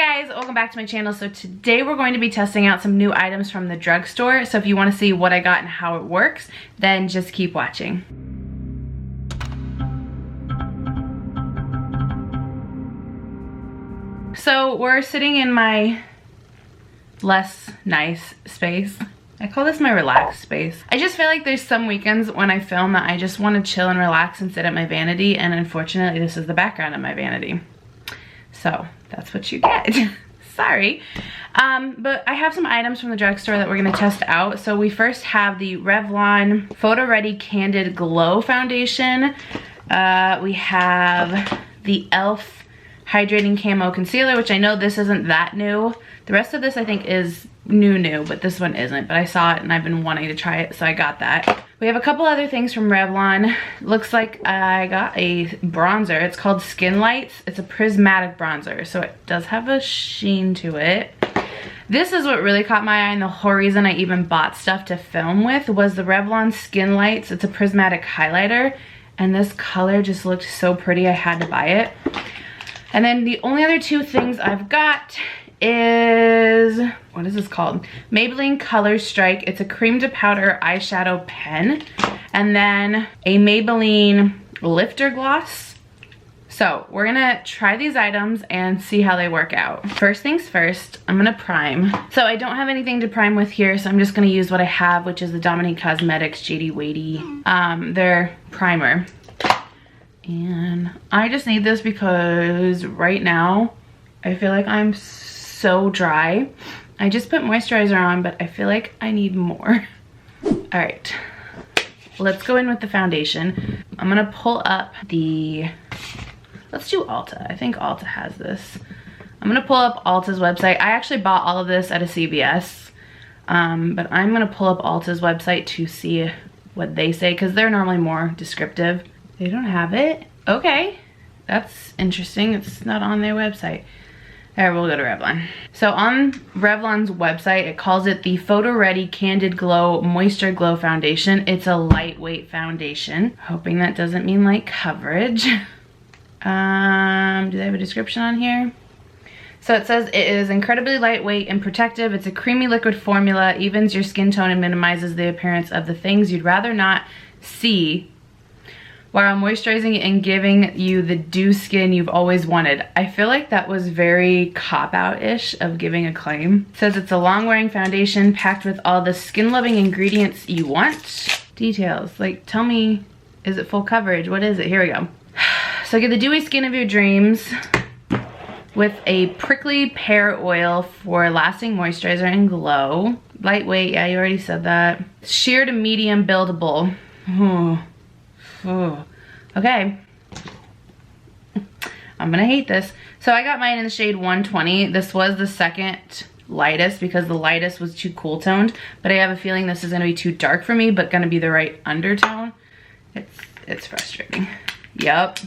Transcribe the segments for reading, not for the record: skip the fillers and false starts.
guys, welcome back to my channel. So today we're going to be testing out some new items from the drugstore. So if you want to see what I got and how it works, then just keep watching. So we're sitting in my less nice space. I call this my relaxed space. I just feel like there's some weekends when I film that I just want to chill and relax and sit at my vanity, and unfortunately this is the background of my vanity. So that's what you get. Sorry. But I have some items from the drugstore that we're gonna test out. So we first have the Revlon Photoready Candid Glow Foundation. We have the e.l.f. Hydrating Camo Concealer, which I know this isn't that new. The rest of this I think is new, but this one isn't. But I saw it and I've been wanting to try it, so I got that. We have a couple other things from Revlon. Looks like I got a bronzer. It's called Skin Lights. It's a prismatic bronzer, so it does have a sheen to it. This is what really caught my eye, and the whole reason I even bought stuff to film with was the Revlon Skin Lights. It's a prismatic highlighter, and this color just looked so pretty I had to buy it. And then the only other two things I've got is, what is this called? Maybelline Color Strike. It's a cream to powder eyeshadow pen. And then a Maybelline lifter gloss. So we're gonna try these items and see how they work out. First things first, I'm gonna prime. So I don't have anything to prime with here, so I'm just gonna use what I have, which is the Dominique Cosmetics JD Weighty, their primer. And I just need this because right now I feel like I'm so dry. I just put moisturizer on, but I feel like I need more. All right, let's go in with the foundation. I'm gonna pull up the, let's do Ulta. I think Ulta has this. I'm gonna pull up Ulta's website. I actually bought all of this at a CVS, but I'm gonna pull up Ulta's website to see what they say, because they're normally more descriptive. They don't have it? Okay, that's interesting. It's not on their website. All right, we'll go to Revlon. So on Revlon's website, it calls it the Photoready Candid Glow Moisture Glow Foundation. It's a lightweight foundation. Hoping that doesn't mean light coverage. Do they have a description on here? So it says it is incredibly lightweight and protective. It's a creamy liquid formula, evens your skin tone and minimizes the appearance of the things you'd rather not see, while moisturizing and giving you the dew skin you've always wanted. I feel like that was very cop-out-ish of giving a claim. It says it's a long-wearing foundation packed with all the skin-loving ingredients you want. Details, like tell me, is it full coverage? What is it? Here we go. So get the dewy skin of your dreams with a prickly pear oil for lasting moisturizer and glow. Lightweight, yeah, you already said that. Sheer to medium buildable. Oh, okay. I'm gonna hate this. So I got mine in the shade 120. This was the second lightest because the lightest was too cool toned, but I have a feeling this is gonna be too dark for me, but gonna be the right undertone. It's frustrating. Yup.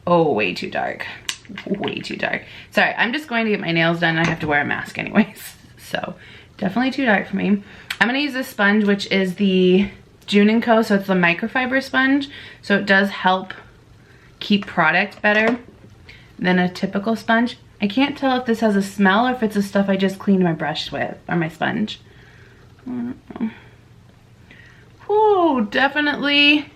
Oh, way too dark. Way too dark. Sorry, I'm just going to get my nails done and I have to wear a mask anyways. So definitely too dark for me. I'm gonna use this sponge, which is the June & Co, so it's the microfiber sponge, so it does help keep product better than a typical sponge. I can't tell if this has a smell or if it's the stuff I just cleaned my brush with, or my sponge. I don't know. Whoa, definitely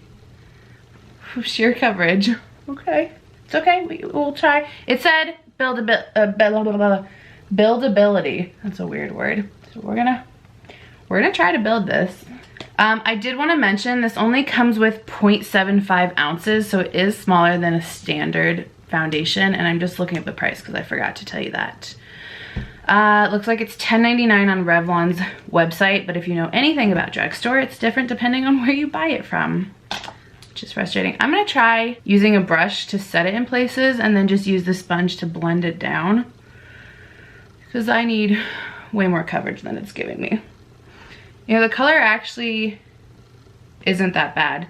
sheer coverage. Okay, it's okay, we'll try. It said buildability. That's a weird word. So we're gonna try to build this. I did want to mention this only comes with 0.75 ounces, so it is smaller than a standard foundation, and I'm just looking at the price because I forgot to tell you that. It looks like it's $10.99 on Revlon's website, but if you know anything about drugstore, it's different depending on where you buy it from, which is frustrating. I'm going to try using a brush to set it in places and then just use the sponge to blend it down because I need way more coverage than it's giving me. You know, the color actually isn't that bad.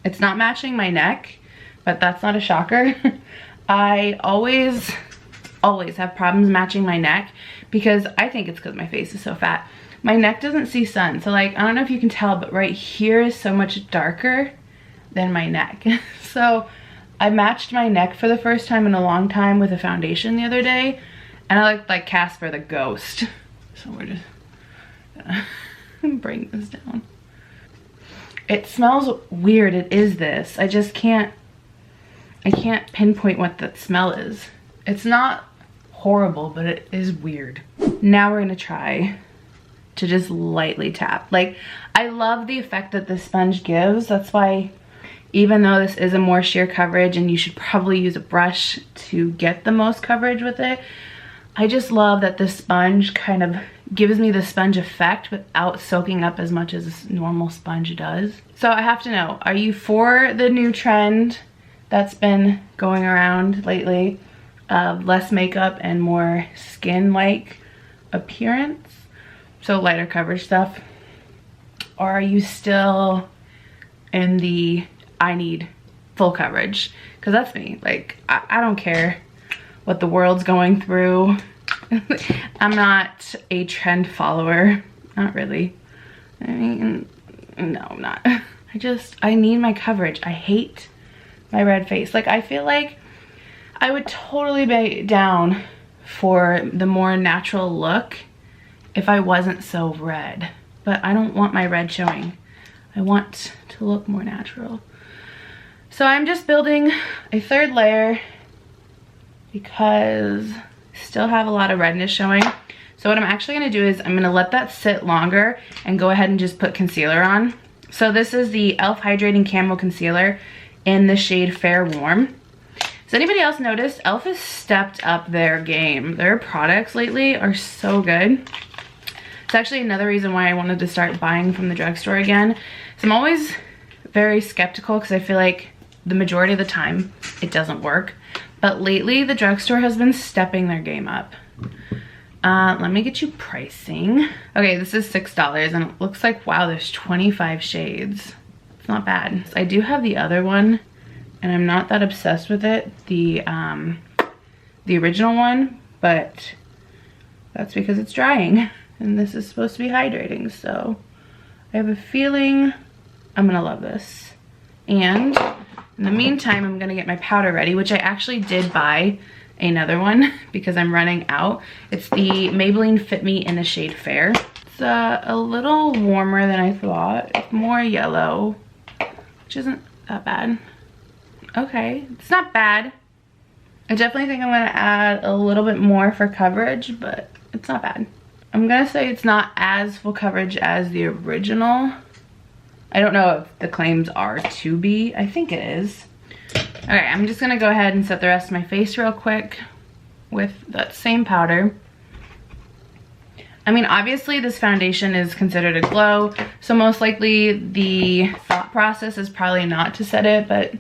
It's not matching my neck, but that's not a shocker. I always have problems matching my neck because I think it's because my face is so fat. My neck doesn't see sun, so like, I don't know if you can tell, but right here is so much darker than my neck. So I matched my neck for the first time in a long time with a foundation the other day, and I looked like Casper the Ghost. So we're just gonna bring this down. It smells weird, it is this. I can't pinpoint what that smell is. It's not horrible, but it is weird. Now we're gonna try to just lightly tap. Like, I love the effect that this sponge gives. That's why, even though this is a more sheer coverage and you should probably use a brush to get the most coverage with it, I just love that this sponge kind of gives me the sponge effect without soaking up as much as a normal sponge does. So I have to know, are you for the new trend that's been going around lately of less makeup and more skin-like appearance? So lighter coverage stuff. Or are you still in the I need full coverage? Because that's me. Like, I don't care what the world's going through. I'm not a trend follower. Not really. I mean, no, I'm not. I need my coverage. I hate my red face. Like, I feel like I would totally be down for the more natural look if I wasn't so red. But I don't want my red showing. I want to look more natural. So I'm just building a third layer because I still have a lot of redness showing. So what I'm actually gonna do is I'm gonna let that sit longer and go ahead and just put concealer on. So this is the e.l.f. Hydrating Camo Concealer in the shade Fair Warm. Has anybody else noticed e.l.f. has stepped up their game? Their products lately are so good. It's actually another reason why I wanted to start buying from the drugstore again. So I'm always very skeptical because I feel like the majority of the time it doesn't work. But lately the drugstore has been stepping their game up. Let me get you pricing. Okay, this is $6 and it looks like, wow, there's 25 shades. It's not bad. I do have the other one and I'm not that obsessed with it, the original one, but that's because it's drying and this is supposed to be hydrating. So I have a feeling I'm gonna love this. And in the meantime, I'm gonna get my powder ready, which I actually did buy another one because I'm running out. It's the Maybelline Fit Me in the shade Fair. It's a little warmer than I thought. It's more yellow, which isn't that bad. Okay, it's not bad. I definitely think I'm gonna add a little bit more for coverage, but it's not bad. I'm gonna say it's not as full coverage as the original. I don't know if the claims are to be. I think it is. Okay, I'm just gonna go ahead and set the rest of my face real quick with that same powder. I mean, obviously this foundation is considered a glow, so most likely the thought process is probably not to set it, but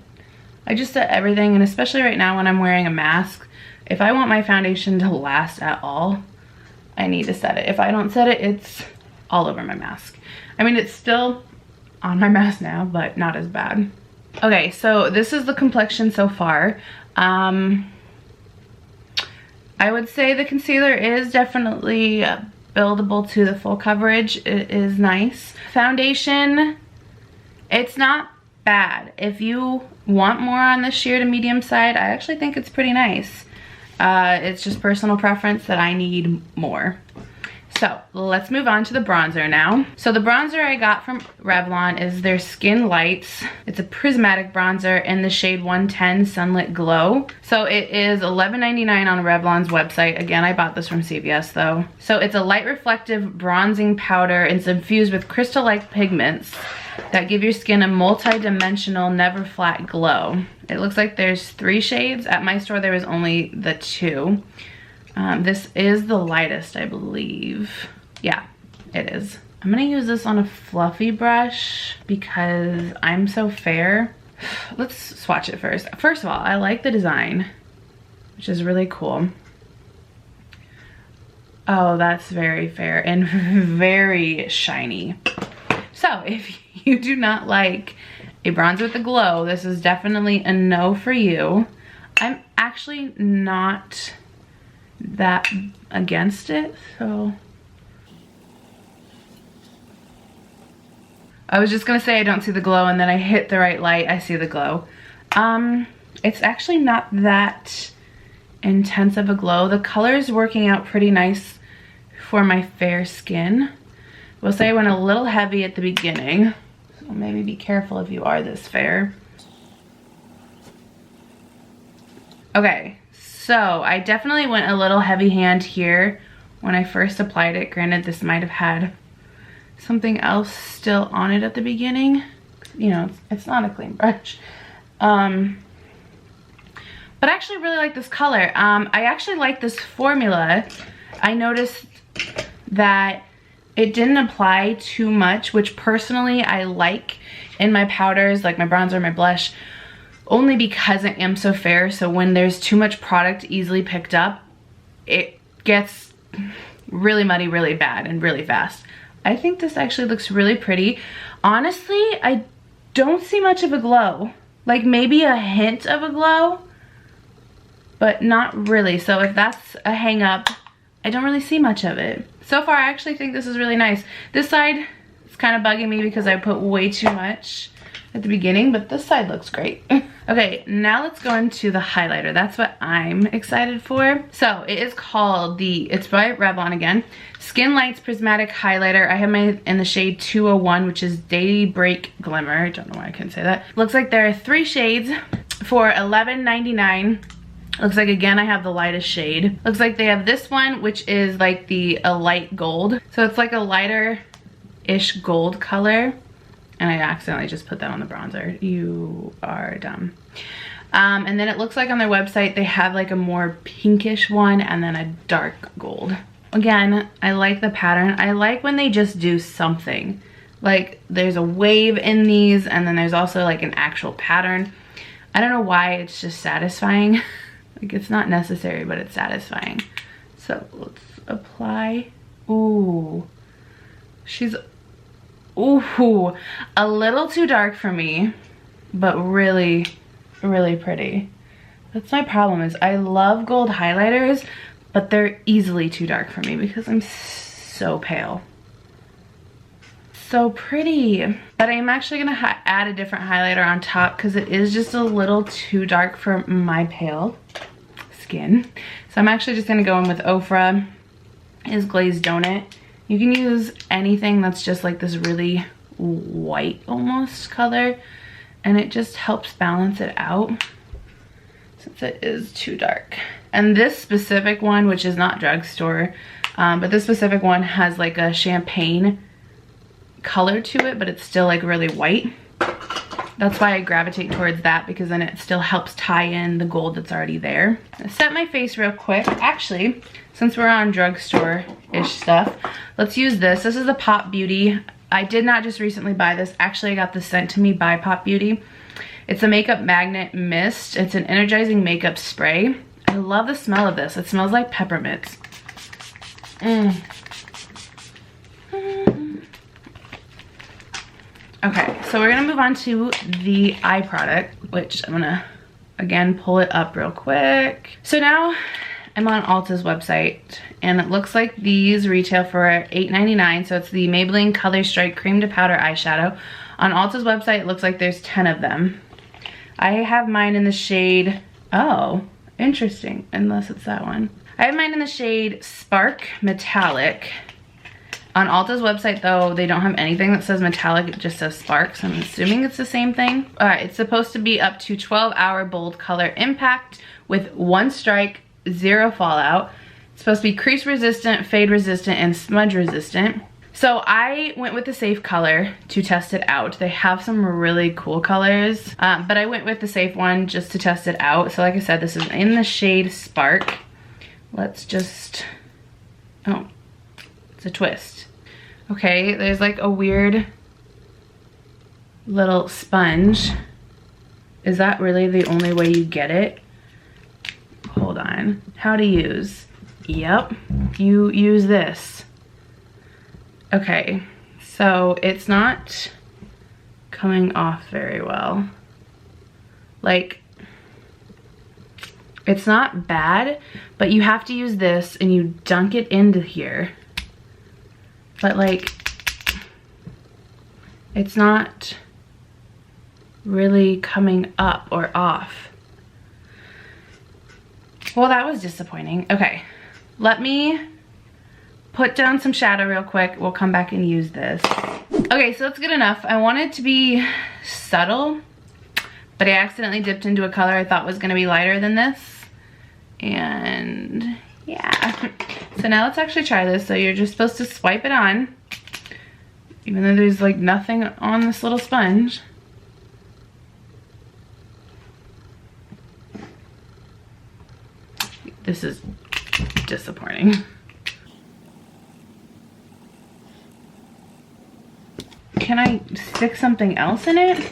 I just set everything, and especially right now when I'm wearing a mask, if I want my foundation to last at all, I need to set it. If I don't set it, it's all over my mask. I mean, it's still on my mask now, but not as bad. Okay, so this is the complexion so far. I would say the concealer is definitely buildable to the full coverage. It is nice. Foundation, it's not bad. If you want more on the sheer to medium side, I actually think it's pretty nice. It's just personal preference that I need more. So let's move on to the bronzer now. So the bronzer I got from Revlon is their Skin Lights. It's a prismatic bronzer in the shade 110 Sunlit Glow. So it is $11.99 on Revlon's website. Again, I bought this from CVS though. So it's a light reflective bronzing powder. It's infused with crystal-like pigments that give your skin a multi-dimensional, never flat glow. It looks like there's 3 shades. At my store there was only the 2. This is the lightest, I believe. Yeah, it is. I'm gonna use this on a fluffy brush because I'm so fair. Let's swatch it first. First of all, I like the design, which is really cool. Oh, that's very fair and very shiny. So if you do not like a bronzer with a glow, this is definitely a no for you. I'm actually not that against it, so I was just gonna say I don't see the glow, and then I hit the right light, I see the glow. it's actually not that intense of a glow. The color is working out pretty nice for my fair skin. We'll say I went a little heavy at the beginning, so maybe be careful if you are this fair. Okay, so I definitely went a little heavy hand here when I first applied it. Granted, this might have had something else still on it at the beginning. You know, it's not a clean brush. But I actually really like this color. I actually like this formula. I noticed that it didn't apply too much, which personally I like in my powders, like my bronzer, my blush, only because I am so fair. So when there's too much product easily picked up, it gets really muddy really bad and really fast. I think this actually looks really pretty. Honestly, I don't see much of a glow. Like maybe a hint of a glow, but not really. So if that's a hang up, I don't really see much of it. So far, I actually think this is really nice. This side is kind of bugging me because I put way too much at the beginning, but this side looks great. Okay, now let's go into the highlighter. That's what I'm excited for. So it is called it's by Revlon again, Skin Lights Prismatic Highlighter. I have mine in the shade 201, which is Daybreak Glimmer. I don't know why I couldn't say that. Looks like there are 3 shades for $11.99. Looks like, again, I have the lightest shade. Looks like they have this one, which is like a light gold. So it's like a lighter-ish gold color. And I accidentally just put that on the bronzer. You are dumb. And then it looks like on their website, they have like a more pinkish one and then a dark gold. Again, I like the pattern. I like when they just do something. Like there's a wave in these and then there's also like an actual pattern. I don't know why, it's just satisfying. Like it's not necessary, but it's satisfying. So let's apply. Ooh, she's, ooh, a little too dark for me, but really, really pretty. That's my problem, is I love gold highlighters, but they're easily too dark for me because I'm so pale. So pretty. But I'm actually gonna add a different highlighter on top because it is just a little too dark for my pale skin. So I'm actually just gonna go in with Ofra, is Glazed Donut. You can use anything that's just like this really white almost color, and it just helps balance it out since it is too dark. And this specific one, which is not Drugstore, but this specific one has like a champagne color to it, but it's still like really white. That's why I gravitate towards that, because then it still helps tie in the gold that's already there. I'll set my face real quick. Actually, since we're on Drugstore-ish stuff, let's use this. This is the Pop Beauty. I did not just recently buy this. Actually, I got this sent to me by Pop Beauty. It's a Makeup Magnet Mist. It's an energizing makeup spray. I love the smell of this. It smells like peppermints. Okay, so we're gonna move on to the eye product, which I'm gonna, again, pull it up real quick. So now I'm on Ulta's website, and it looks like these retail for $8.99. So it's the Maybelline Color Strike Cream to Powder Eyeshadow. On Ulta's website, it looks like there's 10 of them. I have mine in the shade, oh, interesting, unless it's that one. I have mine in the shade Spark Metallic. On Ulta's website, though, they don't have anything that says metallic, it just says spark, so I'm assuming it's the same thing. All right, it's supposed to be up to 12-hour bold color impact with 1 strike, 0 fallout. It's supposed to be crease resistant, fade resistant, and smudge resistant. So I went with the safe color to test it out. They have some really cool colors, but I went with the safe one just to test it out. So like I said, this is in the shade Spark. Let's just, oh, it's a twist. Okay, there's like a weird little sponge. Is that really the only way you get it? Hold on. How to use? Yep, you use this. Okay, so it's not coming off very well. Like, it's not bad, but you have to use this and you dunk it into here. But like, it's not really coming up or off. Well, that was disappointing. Okay, let me put down some shadow real quick. We'll come back and use this. Okay, so that's good enough. I want it to be subtle, but I accidentally dipped into a color I thought was gonna be lighter than this. And yeah. So now let's actually try this. So you're just supposed to swipe it on, even though there's like nothing on this little sponge. This is disappointing. Can I stick something else in it?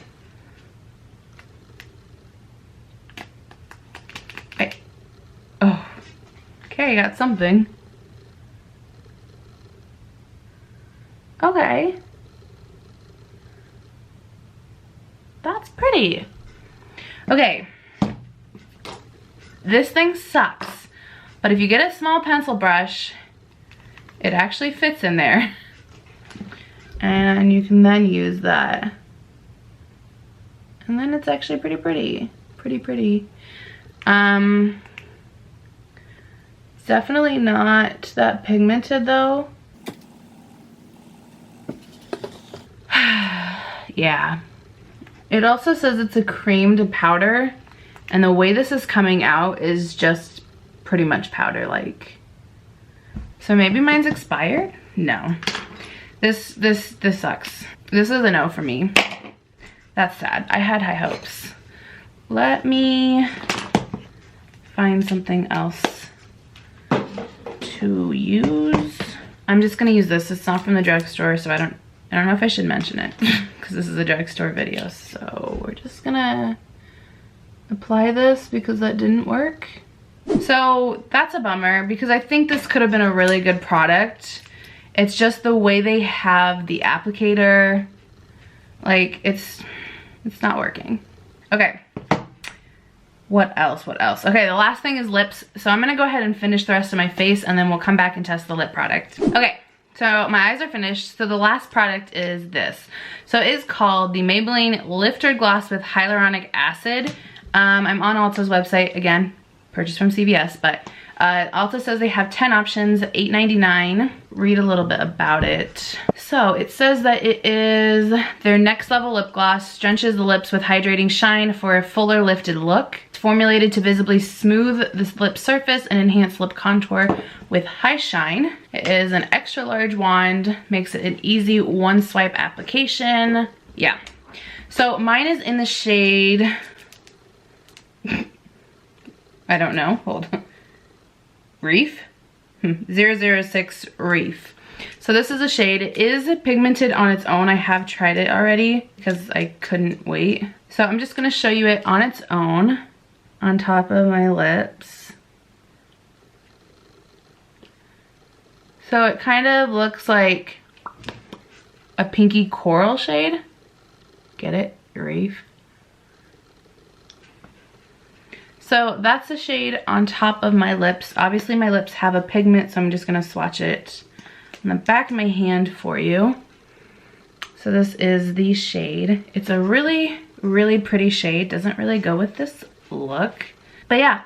Oh, okay, I got something. Okay. That's pretty. Okay. This thing sucks, but if you get a small pencil brush, it actually fits in there. And you can then use that. And then it's actually pretty pretty. Pretty. It's definitely not that pigmented though. Yeah. It also says it's a creamed powder, and the way this is coming out is just pretty much powder like. So maybe mine's expired? No. This sucks. This is a no for me. That's sad. I had high hopes. Let me find something else to use. I'm just gonna use this. It's not from the drugstore, so I don't know if I should mention it because this is a drugstore video. So we're just gonna apply this because that didn't work. So that's a bummer because I think this could have been a really good product. It's just the way they have the applicator, like it's not working. Okay, what else? Okay, the last thing is lips. So I'm gonna go ahead and finish the rest of my face and then we'll come back and test the lip product. Okay, so my eyes are finished. So the last product is this. So it is called the Maybelline Lifter Gloss with Hyaluronic Acid. I'm on Ulta's website, again, purchased from CVS, but Ulta says they have 10 options, $8.99. Read a little bit about it. So it says that it is their next level lip gloss, drenches the lips with hydrating shine for a fuller lifted look. It's formulated to visibly smooth the lip surface and enhance lip contour with high shine. It is an extra large wand, makes it an easy one swipe application. Yeah. So mine is in the shade, I don't know, hold on. Reef? 006 Reef. So this is a shade. It is pigmented on its own. I have tried it already because I couldn't wait. So I'm just going to show you it on its own on top of my lips. So it kind of looks like a pinky coral shade. Get it? Reef. So that's the shade on top of my lips. Obviously my lips have a pigment, so I'm just gonna swatch it on the back of my hand for you. So this is the shade. It's a really, really pretty shade. Doesn't really go with this look. But yeah,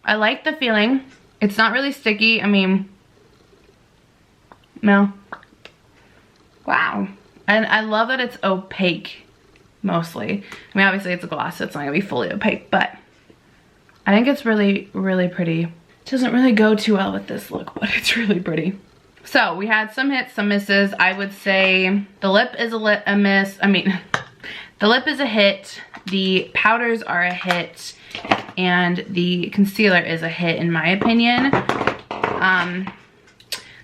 I like the feeling. It's not really sticky. I mean, no. Wow. And I love that it's opaque, mostly. I mean, obviously it's a gloss, so it's not gonna be fully opaque, but I think it's really, really pretty. It doesn't really go too well with this look, but it's really pretty. So we had some hits, some misses. I would say the lip is a miss. I mean, the lip is a hit. The powders are a hit. And the concealer is a hit in my opinion.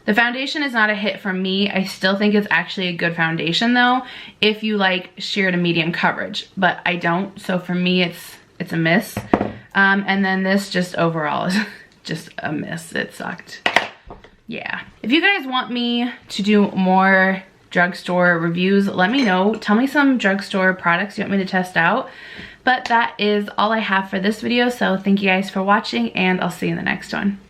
The foundation is not a hit for me. I still think it's actually a good foundation though, if you like sheer to medium coverage, but I don't. So for me, it's a miss. And then this just overall is just a miss. It sucked. Yeah. If you guys want me to do more drugstore reviews, let me know. Tell me some drugstore products you want me to test out. But that is all I have for this video. So thank you guys for watching and I'll see you in the next one.